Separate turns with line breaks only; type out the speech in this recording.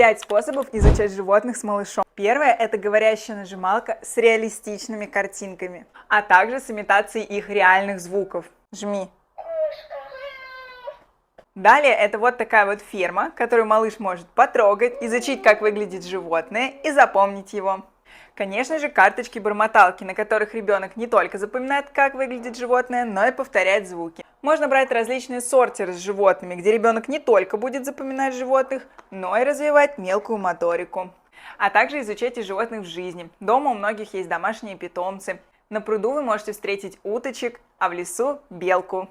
5 способов изучать животных с малышом. Первое – это говорящая нажималка с реалистичными картинками, а также с имитацией их реальных звуков. Жми. Далее это вот такая вот ферма, которую малыш может потрогать, изучить, как выглядит животное и запомнить его. Конечно же, карточки-бормоталки, на которых ребенок не только запоминает, как выглядит животное, но и повторяет звуки. Можно брать различные сортеры с животными, где ребенок не только будет запоминать животных, но и развивать мелкую моторику. А также изучайте животных в жизни. Дома у многих есть домашние питомцы. На пруду вы можете встретить уточек, а в лесу – белку.